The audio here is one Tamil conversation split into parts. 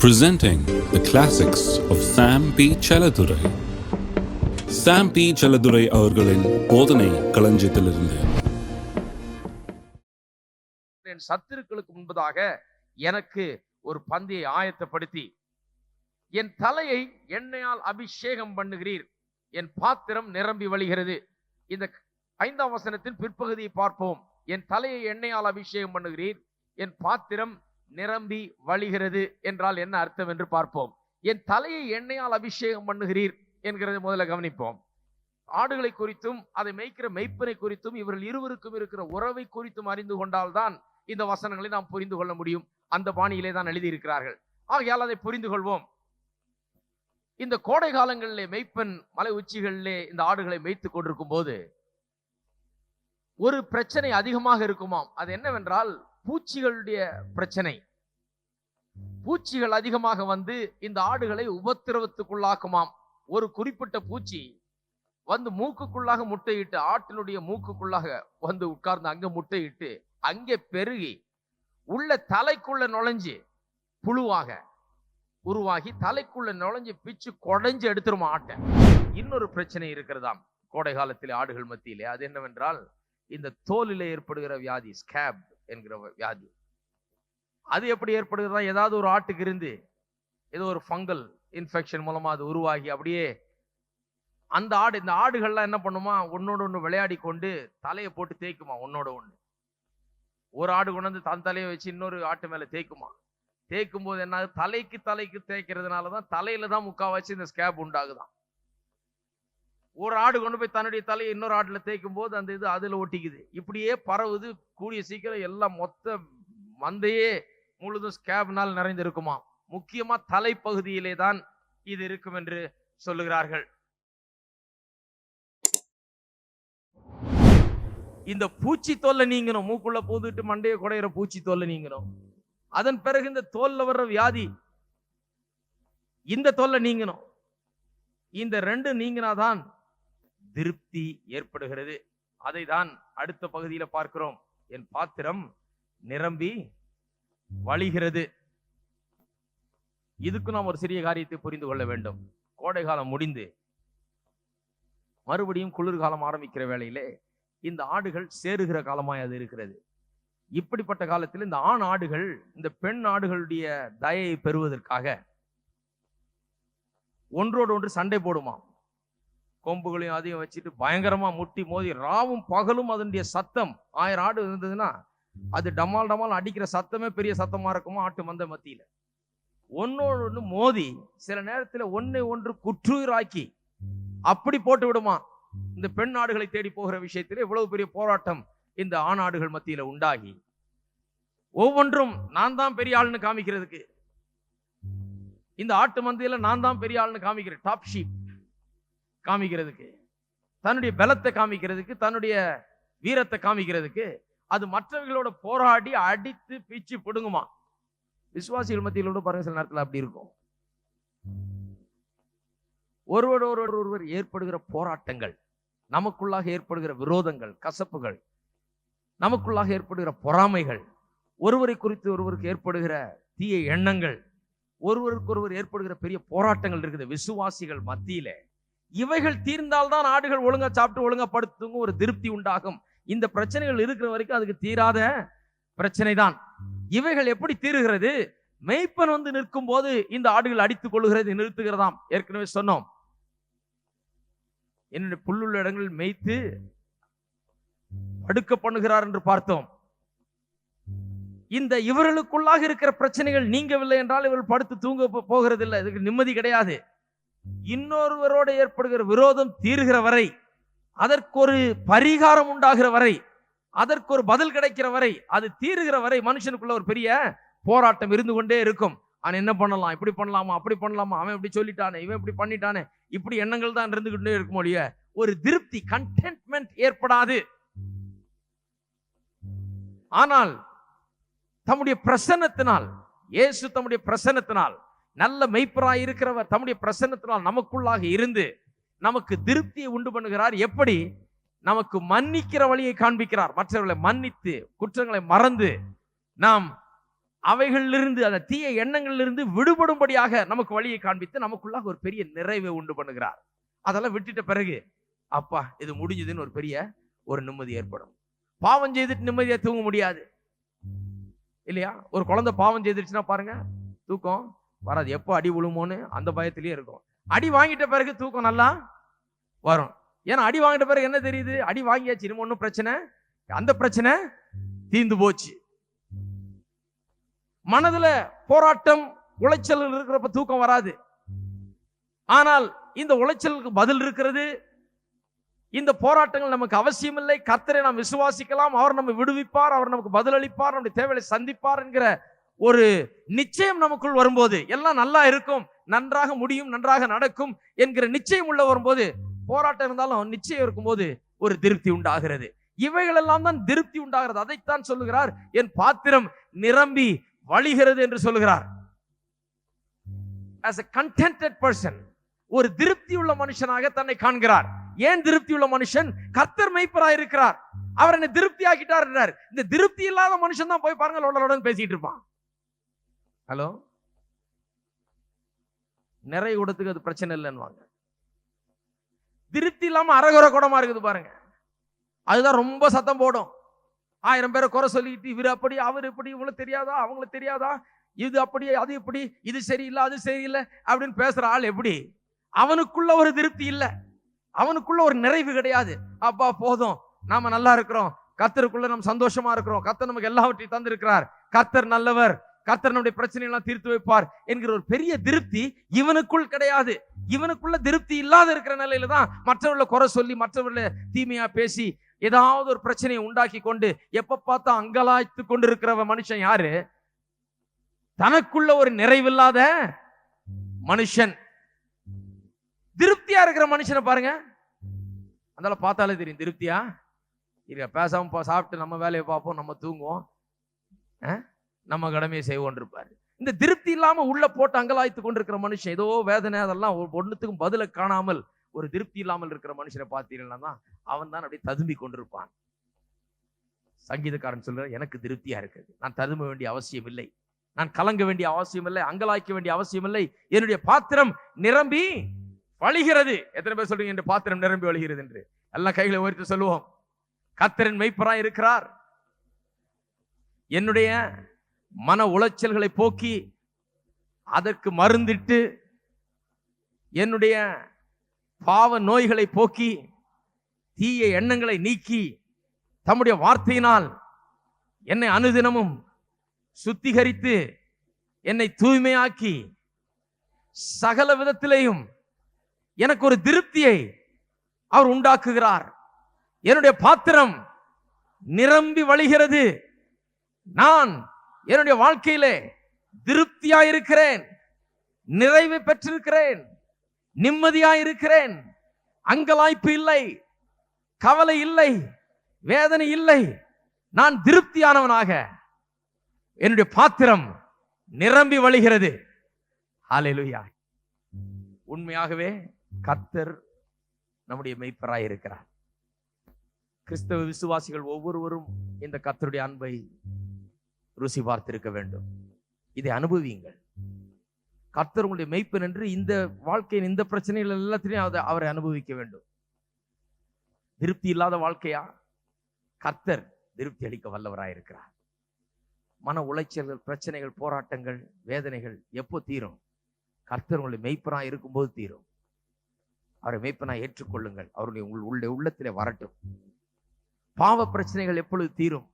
Presenting the classics of Sam P. Chaladurai. Sam P. Chaladurai அவர்களின் போதனை களஞ்சியத்திலிருந்து. என் சத்துருக்களுக்கு முன்பதாக எனக்கு ஒரு பந்தியை ஆயத்தப்படுத்தி என் தலையை எண்ணெயால் அபிஷேகம் பண்ணுகிறீர், என் பாத்திரம் நிரம்பி வழிகிறது. இந்த 5ஆம் வசனத்தின் பிற்பகுதியை பார்ப்போம். என் தலையை எண்ணெயால் அபிஷேகம் பண்ணுகிறீர், என் பாத்திரம் நிரம்பி வழிகிறது என்றால் என்ன அர்த்தம் என்று பார்ப்போம். என் தலையை எண்ணெயால் அபிஷேகம் பண்ணுகிறீர் என்கிறதை முதல்ல கவனிப்போம். ஆடுகளை குறித்தும் அதை மேய்க்கிற மெய்ப்பனை குறித்தும் இவர்கள் இருவருக்கும் இருக்கிற உறவை குறித்தும் அறிந்து கொண்டால்தான் இந்த வசனங்களை நாம் புரிந்து கொள்ள முடியும். அந்த பாணியிலே தான் எழுதியிருக்கிறார்கள். ஆகையால் அதை புரிந்து கொள்வோம். இந்த கோடை காலங்களிலே மெய்ப்பன் மலை உச்சிகளிலே இந்த ஆடுகளை மேய்த்து கொண்டிருக்கும் போது ஒரு பிரச்சனை அதிகமாக இருக்குமாம். அது என்னவென்றால் பூச்சிகளுடைய பிரச்சனை. பூச்சிகள் அதிகமாக வந்து இந்த ஆடுகளை உபத்திரவத்துக்குள்ளாக்குமாம். ஒரு குறிப்பிட்ட பூச்சி வந்து மூக்குக்குள்ளாக முட்டையிட்டு, ஆட்டினுடைய மூக்குக்குள்ளாக வந்து உட்கார்ந்து அங்க முட்டையிட்டு அங்கே பெருகி உள்ள தலைக்குள்ள நுழைஞ்சு புழுவாக உருவாகி தலைக்குள்ள நுழைஞ்சு பிச்சு குடைஞ்சு எடுத்துருமா ஆட்டை. இன்னொரு பிரச்சனை இருக்கிறதாம் கோடை காலத்தில் ஆடுகள் மத்தியிலே. அது என்னவென்றால் இந்த தோலிலே ஏற்படுகிற வியாதி, ஸ்கேப் என்கிற வியாதி. அது எப்படி ஏற்படுகிறதா? ஏதாவது ஒரு ஆட்டுக்கு இருந்து ஏதோ ஒரு ஃபங்கல் இன்ஃபெக்ஷன் மூலமா அது உருவாகி அப்படியே அந்த ஆடு, இந்த ஆடுகள்லாம் என்ன பண்ணுமா, ஒன்னோட ஒண்ணு விளையாடி கொண்டு தலையை போட்டு தேய்க்குமா. ஒன்னோட ஒண்ணு ஒரு ஆடு கொண்டு வந்து தன் தலையை வச்சு இன்னொரு ஆட்டு மேல தேய்க்குமா. தேய்க்கும் போது என்ன, தலைக்கு தேய்க்கிறதுனாலதான் தலையில தான் முக்காவாச்சு இந்த ஸ்கேப் உண்டாகுதான். ஒரு ஆடு கொண்டு போய் தன்னுடைய தலையை இன்னொரு ஆட்டுல தேய்க்கும் போது அந்த இது அதுல ஒட்டிக்குது. இப்படியே பரவுது. கூடிய சீக்கிரம் எல்லாம் மொத்த மந்தையே முழுதும் ஸ்கேப்னால் நிறைந்திருக்குமா. முக்கியமா தலைப்பகுதியிலே தான் இது இருக்கும் என்று சொல்லுகிறார்கள். இந்த பூச்சி தொல்லை நீங்கணும். மூக்குள்ள போதுட்டு மண்டையை குடையிற பூச்சி தொல்லை நீங்கணும். அதன் பிறகு இந்த தோல்ல வர்ற வியாதி, இந்த தொல்லை நீங்கணும். இந்த ரெண்டு நீங்கினாதான் திருப்தி ஏற்படுகிறது. அதை தான் அடுத்த பகுதியில பார்க்கிறோம். என் பாத்திரம் நிரம்பி வழிகிறது. இதுக்கு நாம் ஒரு சிறிய காரியத்தை புரிந்து கொள்ள வேண்டும். கோடை காலம் முடிந்து மறுபடியும் குளிர்காலம் ஆரம்பிக்கிற வேளையிலே இந்த ஆடுகள் சேருகிற காலமாய் அது இருக்கிறது. இப்படிப்பட்ட காலத்தில் இந்த ஆண் ஆடுகள் இந்த பெண் ஆடுகளுடைய தயையை பெறுவதற்காக ஒன்றோடு ஒன்று சண்டை போடுமாம். கொம்புகளையும் அதையும் வச்சுட்டு பயங்கரமா முட்டி மோதி ராவும் பகலும் அதனுடைய சத்தம். 1000 ஆடு இருந்ததுன்னா அது டமால் டமால் அடிக்கிற சத்தமே பெரிய சத்தமா இருக்குமா ஆட்டு மந்த மத்தியில. ஒன்னோடு ஒன்று மோதி சில நேரத்தில் ஒன்னை ஒன்று குற்றுயிராக்கி அப்படி போட்டு விடுமா. இந்த பெண் ஆடுகளை தேடி போகிற விஷயத்திலே இவ்வளவு பெரிய போராட்டம் இந்த ஆண் ஆடுகள் மத்தியில உண்டாகி, ஒவ்வொன்றும் நான் தான் பெரிய ஆளுன்னு காமிக்கிறதுக்கு, இந்த ஆட்டு மந்தையில நான் தான் பெரிய ஆளுன்னு காமிக்கிறேன், டாப் ஷீப் காமிக்கிறதுக்கு, தன்னுடைய பலத்தை காமிக்கிறதுக்கு, தன்னுடைய வீரத்தை காமிக்கிறதுக்கு அது மற்றவர்களோட போராடி அடித்து பிச்சு பிடுங்குமா. விசுவாசிகள் மத்தியிலோட பாருங்க, சில நேரத்தில் அப்படி இருக்கும். ஒருவர் ஏற்படுகிற போராட்டங்கள், நமக்குள்ளாக ஏற்படுகிற விரோதங்கள், கசப்புகள், நமக்குள்ளாக ஏற்படுகிற பொறாமைகள், ஒருவரை குறித்து ஒருவருக்கு ஏற்படுகிற தீய எண்ணங்கள், ஒருவருக்கு ஒருவர் ஏற்படுகிற பெரிய போராட்டங்கள் இருக்குது விசுவாசிகள் மத்தியில. இவைகள் தீர்ந்தால்தான் ஆடுகள் ஒழுங்கா சாப்பிட்டு ஒழுங்கா படுத்துங்க, ஒரு திருப்தி உண்டாகும். இந்த பிரச்சனைகள் இருக்கிற வரைக்கும் அதுக்கு தீராத பிரச்சனை தான். இவைகள் எப்படி தீருகிறது? மெய்ப்பன் வந்து நிற்கும் போது இந்த ஆடுகள் அடித்துக் கொள்ளுகிறது, நிறுத்துகிறதாம். ஏற்கனவே சொன்னோம், என்னுடைய புல்லுள்ள இடங்களில் மேய்த்து படுக்க பண்ணுகிறார் என்று பார்த்தோம். இந்த இவர்களுக்குள்ளாக இருக்கிற பிரச்சனைகள் நீங்கவில்லை என்றால் இவர்கள் படுத்து தூங்க போகிறது இல்லை, இதுக்கு நிம்மதி கிடையாது. இன்னொருவரோடு ஏற்படுகிற விரோதம் தீருகிற வரை, அதற்கு ஒரு பரிகாரம் உண்டாகிற வரை, அதற்கு ஒரு பதில் கிடைக்கிற வரை, அது தீருகிற வரை மனுஷனுக்குள்ள ஒரு பெரிய போராட்டம் இருந்து கொண்டே இருக்கும். அவன் என்ன பண்ணலாம், இப்படி பண்ணலாமா, அப்படி பண்ணலாமா, அவன் இப்படி சொல்லிட்டானே, இவன் இப்படி பண்ணிட்டானே, இப்படி எண்ணங்கள் தான் இருந்துகிட்டே இருக்கும் ஒழிய ஒரு திருப்தி, கண்டென்ட்மெண்ட் ஏற்படாது. ஆனால் தம்முடைய பிரசன்னத்தினால், இயேசு தம்முடைய பிரசன்னத்தினால், நல்ல மெய்ப்பராய் இருக்கிறவர் தம்முடைய பிரசன்னத்தினால் நமக்குள்ளாக இருந்து நமக்கு திருப்தியை உண்டு பண்ணுகிறார். எப்படி? நமக்கு மன்னிக்கிற வழியை காண்பிக்கிறார். மற்றவர்களை மன்னித்து குற்றங்களை மறந்து நாம் அவைகளிலிருந்து, அந்த தீய எண்ணங்களிலிருந்து விடுபடும்படியாக நமக்கு வழியை காண்பித்து நமக்குள்ளாக ஒரு பெரிய நிறைவை உண்டு பண்ணுகிறார். அதெல்லாம் விட்டுட்ட பிறகு அப்பா இது முடிஞ்சதுன்னு ஒரு பெரிய ஒரு நிம்மதி ஏற்படும். பாவம் செய்துட்டு நிம்மதியா தூங்க முடியாது இல்லையா? ஒரு குழந்தை பாவம் செய்துருச்சுன்னா பாருங்க, தூக்கம் வராது. எப்போ அடி விழுமோன்னு அந்த பயத்திலேயே இருக்கும். அடி வாங்கிட்ட பிறகு தூக்கம் நல்லா வரும். ஏன்னா அடி வாங்கிட்ட பிறகு என்ன தெரியுது? அடி வாங்கியாச்சு, இன்னும் ஒன்றும் பிரச்சனை, அந்த பிரச்சனை தீர்ந்து போச்சு. மனதுல போராட்டம், உளைச்சல் இருக்கிறப்ப தூக்கம் வராது. ஆனால் இந்த உளைச்சலுக்கு பதில் இருக்கிறது. இந்த போராட்டங்கள் நமக்கு அவசியம் இல்லை. கர்த்தரை நாம் விசுவாசிக்கலாம், அவர் நம்ம விடுவிப்பார், அவர் நமக்கு பதில் அளிப்பார், நம்முடைய தேவையை சந்திப்பார் என்கிற ஒரு நிச்சயம் நமக்குள் வரும்போது எல்லாம் நல்லா இருக்கும், நன்றாக முடியும், நன்றாக நடக்கும் என்கிற நிச்சயம் உள்ள வரும்போது, போராட்டம் இருந்தாலும் நிச்சயம் இருக்கும்போது ஒரு திருப்தி உண்டாகிறது. இவைகள் எல்லாம் தான் திருப்தி உண்டாகிறது. அதைத்தான் சொல்லுகிறார், என் பாத்திரம் நிரம்பி வழிகிறது என்று சொல்லுகிறார். as a contented person, ஒரு திருப்தி உள்ள மனுஷனாக தன்னை காண்கிறார். ஏன் திருப்தி உள்ள மனுஷன்? கர்த்தர் மேய்ப்பராய் இருக்கிறார், அவர் என்னை திருப்தி ஆக்கிட்டார் என்றார். இந்த திருப்தி இல்லாத மனுஷன் தான் போய் பாருங்க லோடலோட பேசிட்டு இருப்பான். ஹலோ, நிறைய கூடத்துக்கு அது பிரச்சனை இல்லைன்னு, திருப்தி இல்லாம அரகுர கூடமா இருக்குது பாருங்க, அதுதான் ரொம்ப சத்தம் போடும். 1000 பேரை குறை சொல்லிட்டு, இவர் அப்படி, அவர் இப்படி, இவங்களுக்கு தெரியாதா, அவங்களுக்கு தெரியாதா, இது அப்படி, அது இப்படி, இது சரியில்லை, அது சரியில்லை அப்படின்னு பேசுற ஆள் எப்படி? அவனுக்குள்ள ஒரு திருப்தி இல்லை, அவனுக்குள்ள ஒரு நிறைவு கிடையாது. அப்பா போதும், நாம நல்லா இருக்கிறோம், கர்த்தருக்குள்ள நம்ம சந்தோஷமா இருக்கிறோம், கர்த்தர் நமக்கு எல்லாவற்றையும் தந்திருக்கிறார், கர்த்தர் நல்லவர், கர்த்தர் நம்முடைய பிரச்சனை எல்லாம் தீர்த்து வைப்பார் என்கிற ஒரு பெரிய திருப்தி இவனுக்குள் கிடையாது. இவனுக்குள்ள திருப்தி இல்லாத இருக்கிற நிலையில தான் மற்றவர்களை குறை சொல்லி, மற்றவர்களை தீமையா பேசி, ஏதாவது ஒரு பிரச்சனையை உண்டாக்கி கொண்டு எப்ப பார்த்தா அங்கலாய்த்து கொண்டு இருக்கிற மனுஷன் யாரு? தனக்குள்ள ஒரு நிறைவில்லாத மனுஷன். திருப்தியா இருக்கிற மனுஷனை பாருங்க, அதனால பார்த்தாலே தெரியும் திருப்தியா இருக்க. பேசாம சாப்பிட்டு நம்ம வேலையை பார்ப்போம், நம்ம தூங்குவோம், நம்ம கடமையை செய்வோம் இருப்பாரு. இந்த திருப்தி இல்லாம உள்ள போட்டு அங்கலாய்த்து கொண்டிருக்கிற மனுஷன், ஏதோ வேதனை அதெல்லாம் ஒன்னுத்துக்கும் பதில காணாமல் ஒரு திருப்தி இல்லாமல் இருக்கிற மனுஷனை பார்த்தீங்கன்னா தான் அவன் தான் அப்படியே ததும்பி கொண்டிருப்பான். சங்கீதக்காரன் சொல்ற, எனக்கு திருப்தியா இருக்குது, நான் ததும்ப வேண்டிய அவசியம் இல்லை, நான் கலங்க வேண்டிய அவசியம் இல்லை, அங்கலாய்க்க வேண்டிய அவசியம் இல்லை, என்னுடைய பாத்திரம் நிரம்பி வழிகிறது. எத்தனை பேர் சொல்றீங்க என் பாத்திரம் நிரம்பி வழிகிறது என்று? எல்லாம் கைகளை உயர்த்தி சொல்லுவோம். கர்த்தரின் மெய்ப்பராய் இருக்கிறார். என்னுடைய மன உளைச்சல்களை போக்கி, அதற்கு மருந்திட்டு, என்னுடைய பாவ நோய்களை போக்கி, தீய எண்ணங்களை நீக்கி, தம்முடைய வார்த்தையினால் என்னை அனுதினமும் சுத்திகரித்து என்னை தூய்மையாக்கி, சகல விதத்திலேயும் எனக்கு ஒரு திருப்தியை அவர் உண்டாக்குகிறார். என்னுடைய பாத்திரம் நிரம்பி வழிகிறது. நான் என்னுடைய வாழ்க்கையிலே திருப்தியாயிருக்கிறேன், நிறைவை பெற்றிருக்கிறேன், நிம்மதியாயிருக்கிறேன். அங்கலாய்ப்பு இல்லை, கவலை இல்லை, வேதனை இல்லை. நான் திருப்தியானவனாக என்னுடைய பாத்திரம் நிரம்பி வழிகிறது. ஹல்லேலூயா. உண்மையாகவே கர்த்தர் நம்முடைய மெய்ப்பராய் இருக்கிறார். கிறிஸ்தவ விசுவாசிகள் ஒவ்வொருவரும் இந்த கர்த்தருடைய அன்பை ருசி பார்த்திருக்க வேண்டும். இதை அனுபவியுங்கள். கர்த்தர் உங்களுடைய மெய்ப்பன் என்று இந்த வாழ்க்கையின் இந்த பிரச்சனைகள் எல்லாத்திலையும் அவரை அனுபவிக்க வேண்டும். திருப்தி இல்லாத வாழ்க்கையா? கர்த்தர் திருப்தி அளிக்க வல்லவராயிருக்கிறார். மன உளைச்சல்கள், பிரச்சனைகள், போராட்டங்கள், வேதனைகள் எப்போ தீரும்? கர்த்தர் உங்களுடைய மெய்ப்பனாய் இருக்கும்போது தீரும். அவரை மெய்ப்பனாய் ஏற்றுக்கொள்ளுங்கள். அவருடைய உங்களுடைய உள்ளத்திலே வரட்டும். பாவ பிரச்சனைகள் எப்பொழுது தீரும்?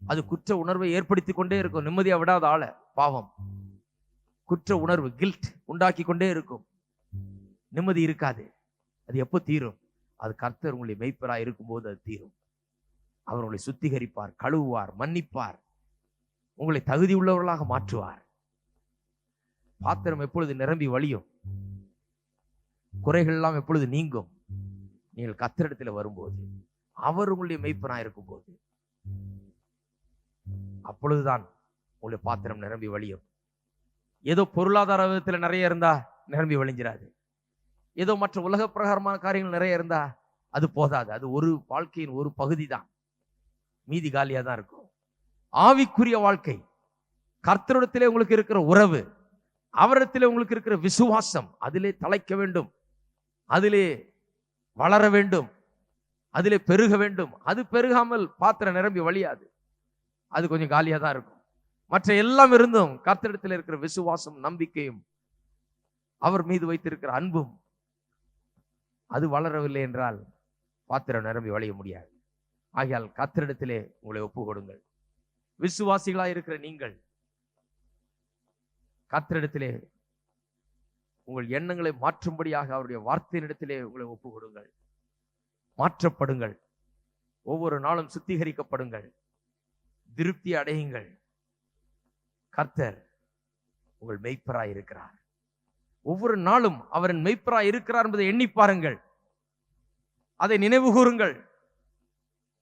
அது குற்ற உணர்வை ஏற்படுத்தி கொண்டே இருக்கும். நிம்மதியா விடாத ஆள பாவம் குற்ற உணர்வு, கில்ட் உண்டாக்கி கொண்டே இருக்கும். நிம்மதி இருக்காது. அது எப்போ தீரும்? அது கர்த்தர் உங்களுடைய மெய்ப்பராய் இருக்கும்போது அது தீரும். அவர் உங்களை சுத்திகரிப்பார், கழுவுவார், மன்னிப்பார், உங்களை தகுதி உள்ளவர்களாக மாற்றுவார். பாத்திரம் எப்பொழுது நிரம்பி வழியும், குறைகள் எல்லாம் எப்பொழுது நீங்கும்? நீங்கள் கர்த்தரிடத்தில் வரும்போது, அவர் உங்களுடைய மெய்ப்பனாய் இருக்கும் போது, அப்பொழுதுதான் உங்களுடைய பாத்திரம் நிரம்பி வழியும். ஏதோ பொருளாதார விதத்தில் நிறைய இருந்தா நிரம்பி வழிஞ்சிடாது. ஏதோ மற்ற உலக பிரகாரமான காரியங்கள் நிறைய இருந்தா அது போதாது. அது ஒரு வாழ்க்கையின் ஒரு பகுதி தான், மீதி காலியா தான் இருக்கும். ஆவிக்குரிய வாழ்க்கை, கர்த்தரிடத்திலே உங்களுக்கு இருக்கிற உறவு, அவரிடத்திலே உங்களுக்கு இருக்கிற விசுவாசம், அதிலே தழைக்க வேண்டும், அதிலே வளர வேண்டும், அதிலே பெருக வேண்டும். அது பெருகாமல் பாத்திரம் நிரம்பி வழியாது, அது கொஞ்சம் காலியா தான் இருக்கும். மற்ற எல்லாம் இருந்தும் கர்த்தரிடத்தில் இருக்கிற விசுவாசம், நம்பிக்கையும், அவர் மீது வைத்திருக்கிற அன்பும் அது வளரவில்லை என்றால் பாத்திரம் நிரம்பி வழிய முடியாது. ஆகையால் கர்த்தரிடத்திலே உங்களை ஒப்பு கொடுங்கள். விசுவாசிகளாய் இருக்கிற நீங்கள் கர்த்தரிடத்திலே உங்கள் எண்ணங்களை மாற்றும்படியாக அவருடைய வார்த்தையினிடத்திலே உங்களை ஒப்பு கொடுங்கள். மாற்றப்படுங்கள், ஒவ்வொரு நாளும் சுத்திகரிக்கப்படுங்கள், திருப்தி அடையுங்கள். கர்த்தர் உங்கள் மெய்ப்பராய் இருக்கிறார். ஒவ்வொரு நாளும் அவரின் மெய்ப்பராய் இருக்கிறார் என்பதை எண்ணி பாருங்கள், அதை நினைவு கூறுங்கள்,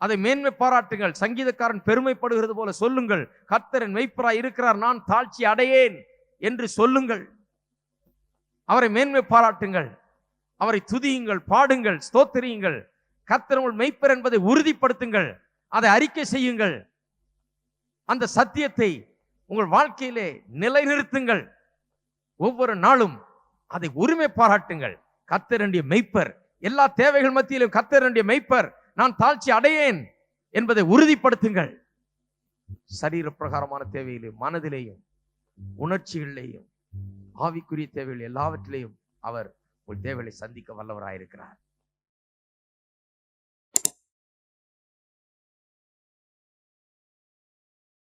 அதை மேன்மை பாராட்டுங்கள். சங்கீதக்காரன் பெருமைப்படுகிறது போல சொல்லுங்கள், கர்த்தரின் மெய்ப்பராய் இருக்கிறார், நான் தாழ்ச்சி அடையேன் என்று சொல்லுங்கள். அவரை மேன்மை பாராட்டுங்கள், அவரை துதியுங்கள், பாடுங்கள், ஸ்தோத்திரியுங்கள். கர்த்தர் உங்கள் மெய்ப்பர் என்பதை உறுதிப்படுத்துங்கள், அதை அறிக்கை செய்யுங்கள். அந்த சத்தியத்தை உங்கள் வாழ்க்கையிலே நிலைநிறுத்துங்கள். ஒவ்வொரு நாளும் அதை உரிமை பாராட்டுங்கள். கர்த்தர் என்னுடைய மெய்ப்பர், எல்லா தேவைகள் மத்தியிலும் கர்த்தர் என்னுடைய மெய்ப்பர், நான் தாழ்ச்சி அடையேன் என்பதை உறுதிப்படுத்துங்கள். சரீர பிரகாரமான தேவையிலும், மனதிலேயும், உணர்ச்சிகளிலேயும், ஆவிக்குரிய தேவைகள் எல்லாவற்றிலேயும் அவர் உங்கள் தேவைகளை சந்திக்க வல்லவராயிருக்கிறார்.